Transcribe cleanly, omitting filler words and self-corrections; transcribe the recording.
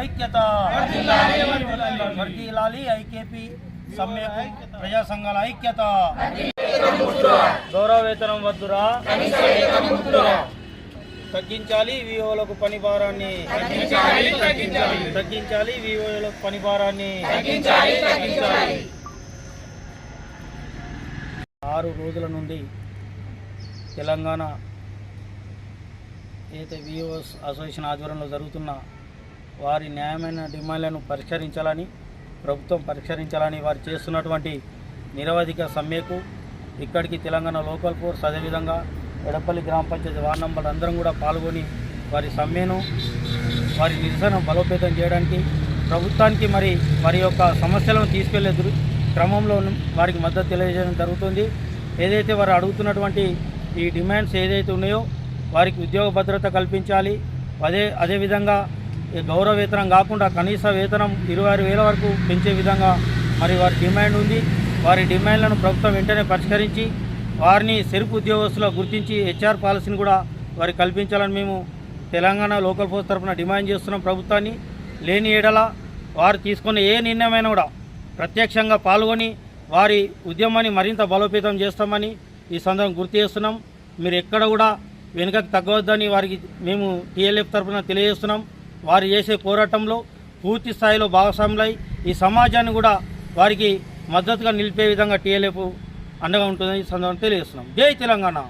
ఐక్యత వర్ధిల్లాలి ఐకేపీ సమ్మెకు ప్రజా సంఘాల ఐక్యత. గౌరవ వేతనం వద్దురా, తగ్గించాలి వివోలకు పని భారాన్ని, తగ్గించాలి వివోలకు పని భారాన్ని. 6 రోజుల నుండి తెలంగాణ ఏదైతే వివోస్ అసోసియేషన్ ఆధ్వర్యంలో జరుగుతున్న వారి న్యాయమైన డిమాండ్లను పరిష్కరించాలని, ప్రభుత్వం పరిష్కరించాలని వారు చేస్తున్నటువంటి నిరవధిక సమ్మెకు ఇక్కడికి తెలంగాణ లోకల్ ఫోర్స్, అదేవిధంగా ఎడపల్లి గ్రామ పంచాయతీ వార్డు నంబర్ అందరం కూడా పాల్గొని వారి సమ్మెను, వారి నిరసన బలోపేతం చేయడానికి, ప్రభుత్వానికి వారి యొక్క సమస్యలను తీసుకెళ్లే క్రమంలో వారికి మద్దతు తెలియజేయడం జరుగుతుంది. ఏదైతే వారు అడుగుతున్నటువంటి ఈ డిమాండ్స్ ఏదైతే ఉన్నాయో వారికి ఉద్యోగ భద్రత కల్పించాలి. అదేవిధంగా గౌరవ వేతనం కాకుండా కనీస వేతనం 26,000 వరకు పెంచే విధంగా వారి డిమాండ్ ఉంది. వారి డిమాండ్లను ప్రభుత్వం వెంటనే పరిష్కరించి వారిని సెల్ఫ్ ఉద్యోగస్తులుగా గుర్తించి హెచ్ఆర్ పాలసీని కూడా వారికి కల్పించాలని మేము తెలంగాణ లోకల్ ఫోర్స్ తరఫున డిమాండ్ చేస్తున్నాం. ప్రభుత్వాన్ని లేని ఏడల వారు తీసుకునే ఏ నిర్ణయమైనా కూడా ప్రత్యక్షంగా పాల్గొని వారి ఉద్యమాన్ని మరింత బలోపేతం చేస్తామని ఈ సందర్భం గుర్తు చేస్తున్నాం. మీరు ఎక్కడ కూడా వెనుకకు తగ్గవద్దని వారికి మేము టీఎల్ఎఫ్ తరఫున తెలియజేస్తున్నాం. వారు చేసే పోరాటంలో పూర్తి స్థాయిలో భాగస్వాములై ఈ సమాజాన్ని కూడా వారికి మద్దతుగా నిలిపే విధంగా టీఎల్ఎఫ్ అండగా ఉంటుందని ఈ సందర్భంగా తెలియజేస్తున్నాం. జై తెలంగాణ.